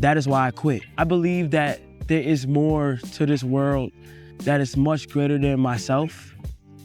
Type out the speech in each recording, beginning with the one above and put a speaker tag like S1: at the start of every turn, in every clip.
S1: That is why I quit. I believe that there is more to this world that is much greater than myself.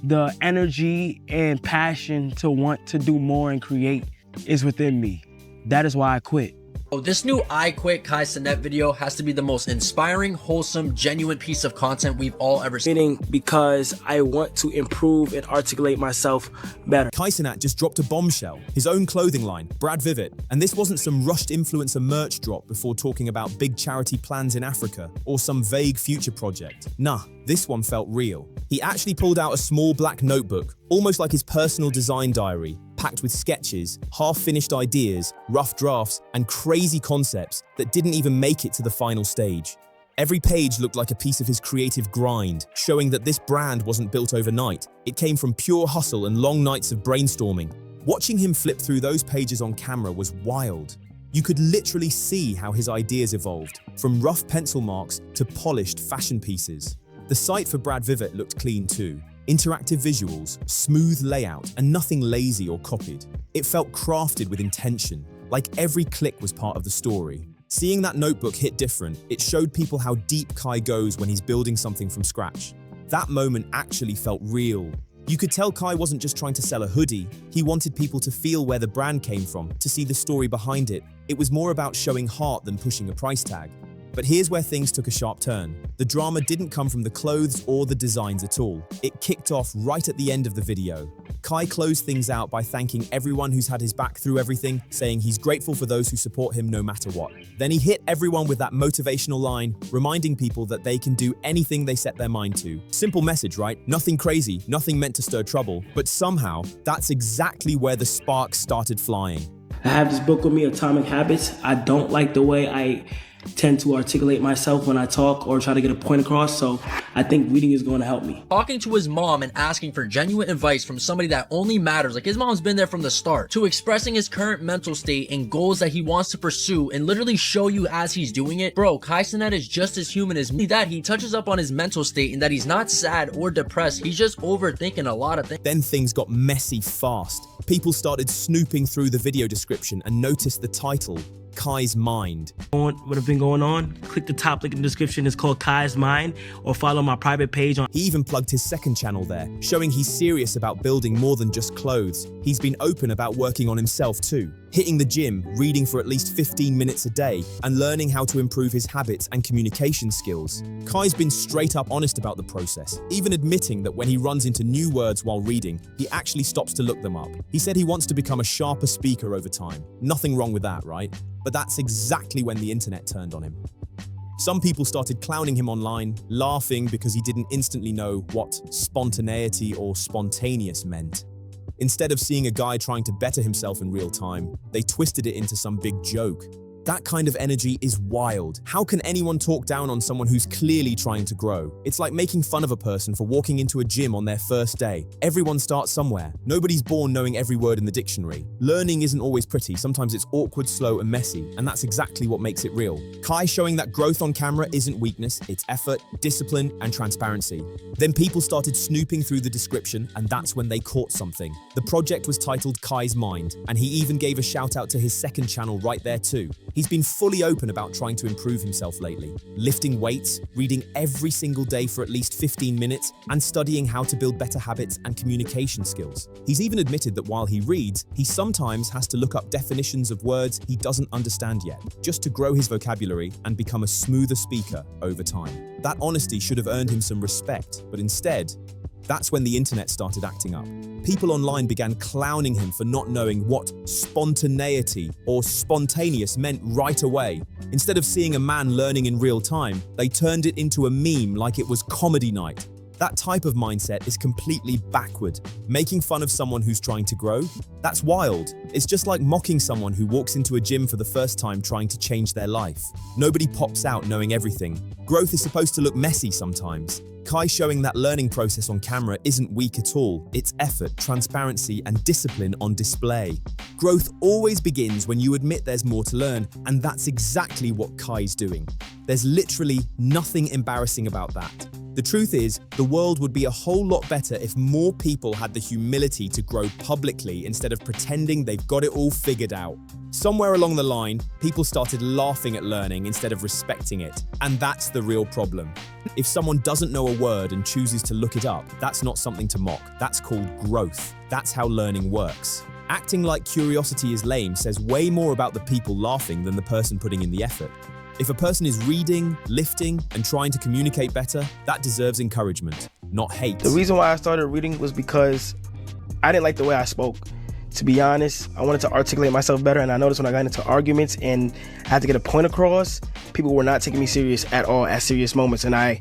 S1: The energy and passion to want to do more and create is within me. That is why I quit.
S2: Oh, this new 𝗞𝗶 𝗖𝗲 video has to be the most inspiring, wholesome, genuine piece of content we've all ever seen.
S1: Because I want to improve and articulate myself better.
S3: 𝗞𝗶 just dropped a bombshell, his own clothing line, 𝗞𝗶. And this wasn't some rushed influencer merch drop before talking about big charity plans in Africa or some vague future project. Nah, this one felt real. He actually pulled out a small black notebook, almost like his personal design diary, packed with sketches, half-finished ideas, rough drafts, and crazy concepts that didn't even make it to the final stage. Every page looked like a piece of his creative grind, showing that this brand wasn't built overnight. It came from pure hustle and long nights of brainstorming. Watching him flip through those pages on camera was wild. You could literally see how his ideas evolved, from rough pencil marks to polished fashion pieces. The site for 𝗞𝗶 looked clean too. Interactive visuals, smooth layout, and nothing lazy or copied. It felt crafted with intention, like every click was part of the story. Seeing that notebook hit different, it showed people how deep 𝗞𝗶 goes when he's building something from scratch. That moment actually felt real. You could tell 𝗞𝗶 wasn't just trying to sell a hoodie, he wanted people to feel where the brand came from, to see the story behind it. It was more about showing heart than pushing a price tag. But here's where things took a sharp turn. The drama didn't come from the clothes or the designs at all. It kicked off right at the end of the video. 𝗞𝗶 closed things out by thanking everyone who's had his back through everything, saying he's grateful for those who support him no matter what. Then he hit everyone with that motivational line, reminding people that they can do anything they set their mind to. Simple message, right? Nothing crazy, nothing meant to stir trouble, but somehow, that's exactly where the sparks started flying.
S1: I have this book with me, Atomic Habits. I don't like the way I tend to articulate myself when I talk or try to get a point across, so I think reading is going to help me.
S2: Talking to his mom and asking for genuine advice from somebody that only matters, like his mom's been there from the start, to expressing his current mental state and goals that he wants to pursue and literally show you as he's doing it. Bro, 𝗞𝗶 is just as human as me. That he touches up on his mental state and that he's not sad or depressed, he's just overthinking a lot of things.
S3: Then things got messy fast. People started snooping through the video description and noticed the title, 𝗞𝗶's Mind.
S1: What have been going on? Click the top link in the description. It's called 𝗞𝗶's Mind, or follow my private page on.
S3: He even plugged his second channel there, showing he's serious about building more than just clothes. He's been open about working on himself too, hitting the gym, reading for at least 15 minutes a day, and learning how to improve his habits and communication skills. 𝗞𝗶's been straight up honest about the process, even admitting that when he runs into new words while reading, he actually stops to look them up. He said he wants to become a sharper speaker over time. Nothing wrong with that, right? But that's exactly when the internet turned on him. Some people started clowning him online, laughing because he didn't instantly know what spontaneity or spontaneous meant. Instead of seeing a guy trying to better himself in real time, they twisted it into some big joke. That kind of energy is wild. How can anyone talk down on someone who's clearly trying to grow? It's like making fun of a person for walking into a gym on their first day. Everyone starts somewhere. Nobody's born knowing every word in the dictionary. Learning isn't always pretty. Sometimes it's awkward, slow, and messy, and that's exactly what makes it real. 𝗞𝗶 showing that growth on camera isn't weakness, it's effort, discipline, and transparency. Then people started snooping through the description, and that's when they caught something. The project was titled 𝗞𝗶's Mind, and he even gave a shout out to his second channel right there too. He's been fully open about trying to improve himself lately, lifting weights, reading every single day for at least 15 minutes, and studying how to build better habits and communication skills. He's even admitted that while he reads, he sometimes has to look up definitions of words he doesn't understand yet, just to grow his vocabulary and become a smoother speaker over time. That honesty should have earned him some respect, but instead, that's when the internet started acting up. People online began clowning him for not knowing what spontaneity or spontaneous meant right away. Instead of seeing a man learning in real time, they turned it into a meme like it was comedy night. That type of mindset is completely backward. Making fun of someone who's trying to grow? That's wild. It's just like mocking someone who walks into a gym for the first time trying to change their life. Nobody pops out knowing everything. Growth is supposed to look messy sometimes. 𝗞𝗶 showing that learning process on camera isn't weak at all. It's effort, transparency, and discipline on display. Growth always begins when you admit there's more to learn, and that's exactly what 𝗞𝗶's doing. There's literally nothing embarrassing about that. The truth is, the world would be a whole lot better if more people had the humility to grow publicly instead of pretending they've got it all figured out. Somewhere along the line, people started laughing at learning instead of respecting it. And that's the real problem. If someone doesn't know a word and chooses to look it up, that's not something to mock. That's called growth. That's how learning works. Acting like curiosity is lame says way more about the people laughing than the person putting in the effort. If a person is reading, lifting, and trying to communicate better, that deserves encouragement, not hate.
S1: The reason why I started reading was because I didn't like the way I spoke. To be honest, I wanted to articulate myself better, and I noticed when I got into arguments and I had to get a point across, people were not taking me serious at all at serious moments, and I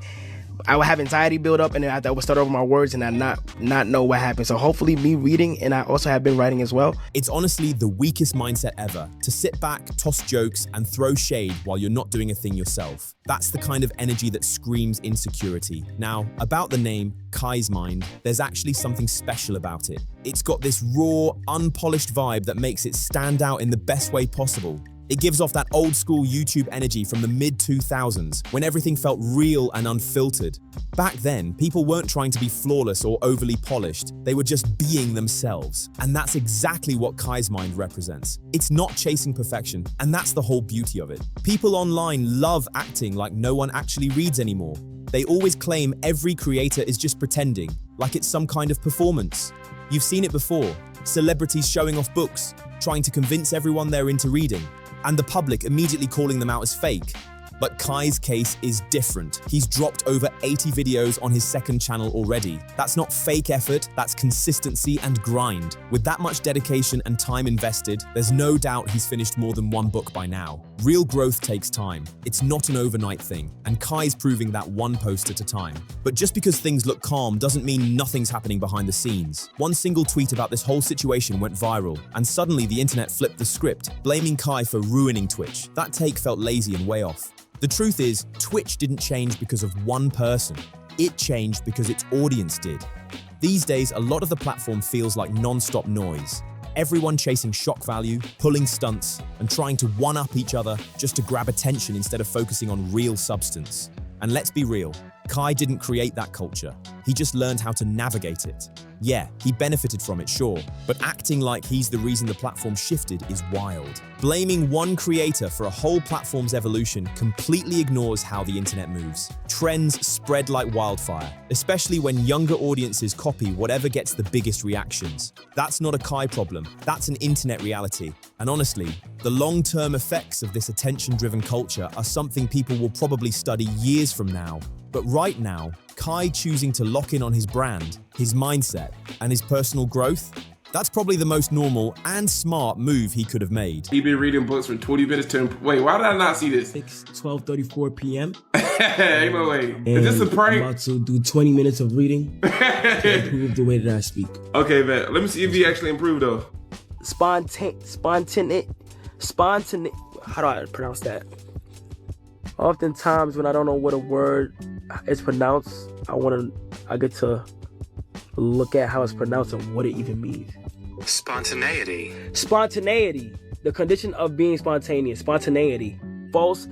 S1: would have anxiety build up, and then I would start over my words and I not know what happened. So hopefully me reading, and I also have been writing as well.
S3: It's honestly the weakest mindset ever, to sit back, toss jokes, and throw shade while you're not doing a thing yourself. That's the kind of energy that screams insecurity. Now, about the name, 𝗞𝗶 𝗖𝗲, there's actually something special about it. It's got this raw, unpolished vibe that makes it stand out in the best way possible. It gives off that old school YouTube energy from the mid-2000s, when everything felt real and unfiltered. Back then, people weren't trying to be flawless or overly polished, they were just being themselves. And that's exactly what 𝗞𝗶 𝗖𝗲 represents. It's not chasing perfection, and that's the whole beauty of it. People online love acting like no one actually reads anymore. They always claim every creator is just pretending, like it's some kind of performance. You've seen it before, celebrities showing off books, trying to convince everyone they're into reading, and the public immediately calling them out as fake. But 𝗞𝗏's case is different. He's dropped over 80 videos on his second channel already. That's not fake effort, that's consistency and grind. With that much dedication and time invested, there's no doubt he's finished more than one book by now. Real growth takes time. It's not an overnight thing, and 𝗞𝗏's proving that one post at a time. But just because things look calm doesn't mean nothing's happening behind the scenes. One single tweet about this whole situation went viral, and suddenly the internet flipped the script, blaming 𝗞𝗏 for ruining Twitch. That take felt lazy and way off. The truth is, Twitch didn't change because of one person. It changed because its audience did. These days, a lot of the platform feels like non-stop noise. Everyone chasing shock value, pulling stunts, and trying to one-up each other just to grab attention instead of focusing on real substance. And let's be real, 𝗞𝗏 didn't create that culture. He just learned how to navigate it. Yeah, he benefited from it, sure, but acting like he's the reason the platform shifted is wild. Blaming one creator for a whole platform's evolution completely ignores how the internet moves. Trends spread like wildfire, especially when younger audiences copy whatever gets the biggest reactions. That's not a 𝗞𝗏 problem, that's an internet reality. And honestly, the long-term effects of this attention-driven culture are something people will probably study years from now. But right now, 𝗞𝗏 choosing to lock in on his brand, his mindset, and his personal growth, that's probably the most normal and smart move he could have made.
S4: He's been reading books for 20 minutes to... Wait, why did I not see this?
S1: 12:34 p.m.
S4: Ain't no way.
S1: And
S4: Is this a prank?
S1: I'm about to do 20 minutes of reading to improve the way that I speak.
S4: Okay, man. Let me see if he actually improved, though.
S1: Spontaneous. How do I pronounce that? Oftentimes, when I don't know what a word is pronounced, I get to look at how it's pronounced and what it even means.
S5: Spontaneity.
S1: Spontaneity. The condition of being spontaneous. Spontaneity. False.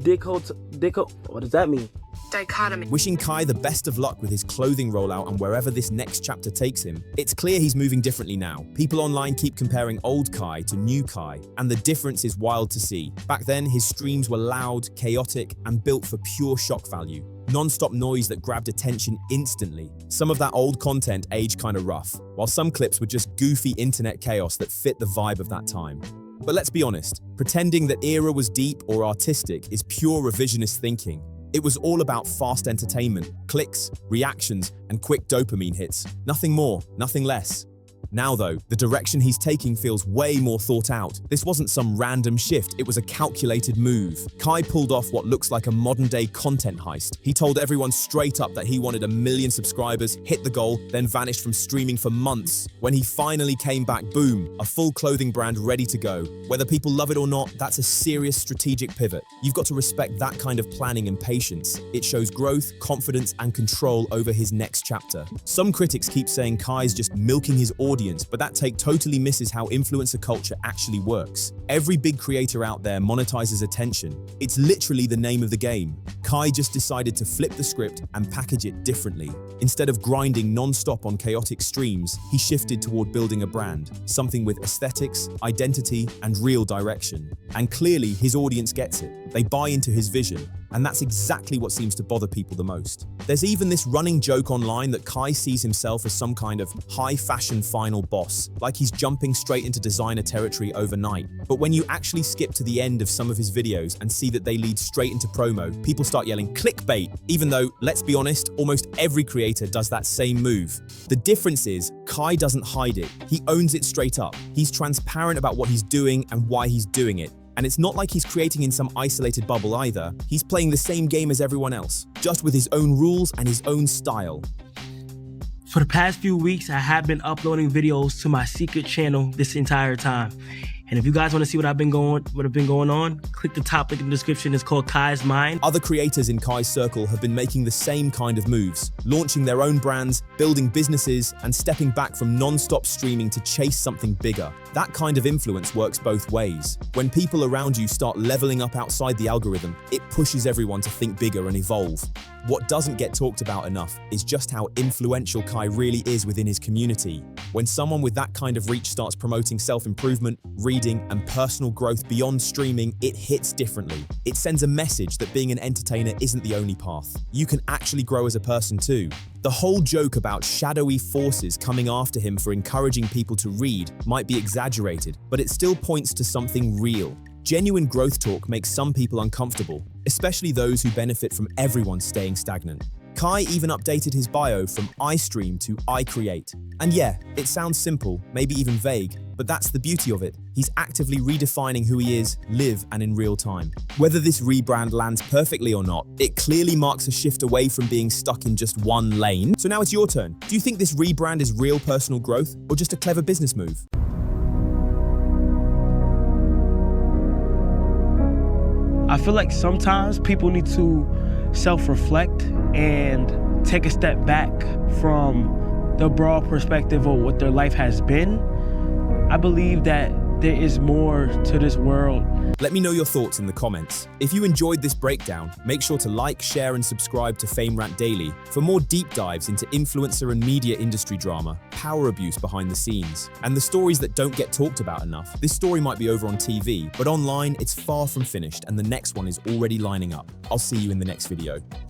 S1: What does that mean?
S5: Dichotomy.
S3: Wishing 𝗞𝗏 the best of luck with his clothing rollout and wherever this next chapter takes him. It's clear he's moving differently now. People online keep comparing old 𝗞𝗏 to new 𝗞𝗏, and the difference is wild to see. Back then, his streams were loud, chaotic, and built for pure shock value. Non-stop noise that grabbed attention instantly. Some of that old content aged kinda rough, while some clips were just goofy internet chaos that fit the vibe of that time. But let's be honest, pretending that era was deep or artistic is pure revisionist thinking. It was all about fast entertainment, clicks, reactions, and quick dopamine hits. Nothing more, nothing less. Now though, the direction he's taking feels way more thought out. This wasn't some random shift, it was a calculated move. 𝗞𝗏 pulled off what looks like a modern-day content heist. He told everyone straight up that he wanted 1 million subscribers, hit the goal, then vanished from streaming for months. When he finally came back, boom, a full clothing brand ready to go. Whether people love it or not, that's a serious strategic pivot. You've got to respect that kind of planning and patience. It shows growth, confidence, and control over his next chapter. Some critics keep saying 𝗞𝗏's just milking his audience, but that take totally misses how influencer culture actually works. Every big creator out there monetizes attention. It's literally the name of the game. 𝗞𝗏 𝗞 just decided to flip the script and package it differently. Instead of grinding non-stop on chaotic streams, he shifted toward building a brand, something with aesthetics, identity, and real direction. And clearly, his audience gets it. They buy into his vision. And that's exactly what seems to bother people the most. There's even this running joke online that 𝗞 sees himself as some kind of high-fashion final boss, like he's jumping straight into designer territory overnight. But when you actually skip to the end of some of his videos and see that they lead straight into promo, people start yelling clickbait, even though, let's be honest, almost every creator does that same move. The difference is, 𝗞 doesn't hide it. He owns it straight up. He's transparent about what he's doing and why he's doing it. And it's not like he's creating in some isolated bubble either. He's playing the same game as everyone else, just with his own rules and his own style.
S1: For the past few weeks, I have been uploading videos to my secret channel this entire time. And if you guys want to see what I've been going on, click the top link in the description. It's called 𝗞's Mind.
S3: Other creators in 𝗞's circle have been making the same kind of moves, launching their own brands, building businesses, and stepping back from non-stop streaming to chase something bigger. That kind of influence works both ways. When people around you start leveling up outside the algorithm, it pushes everyone to think bigger and evolve. What doesn't get talked about enough is just how influential 𝗞 really is within his community. When someone with that kind of reach starts promoting self-improvement, reading, and personal growth beyond streaming, it hits differently. It sends a message that being an entertainer isn't the only path. You can actually grow as a person too. The whole joke about shadowy forces coming after him for encouraging people to read might be exaggerated, but it still points to something real. Genuine growth talk makes some people uncomfortable, especially those who benefit from everyone staying stagnant. 𝗞 even updated his bio from I stream to I create. And yeah, it sounds simple, maybe even vague, but that's the beauty of it. He's actively redefining who he is, live, and in real time. Whether this rebrand lands perfectly or not, it clearly marks a shift away from being stuck in just one lane. So now it's your turn. Do you think this rebrand is real personal growth or just a clever business move?
S1: I feel like sometimes people need to self-reflect and take a step back from the broad perspective of what their life has been. I believe that there is more to this world.
S3: Let me know your thoughts in the comments. If you enjoyed this breakdown, make sure to like, share, and subscribe to Fame Rant Daily for more deep dives into influencer and media industry drama, power abuse behind the scenes, and the stories that don't get talked about enough. This story might be over on TV, but online it's far from finished, and the next one is already lining up. I'll see you in the next video.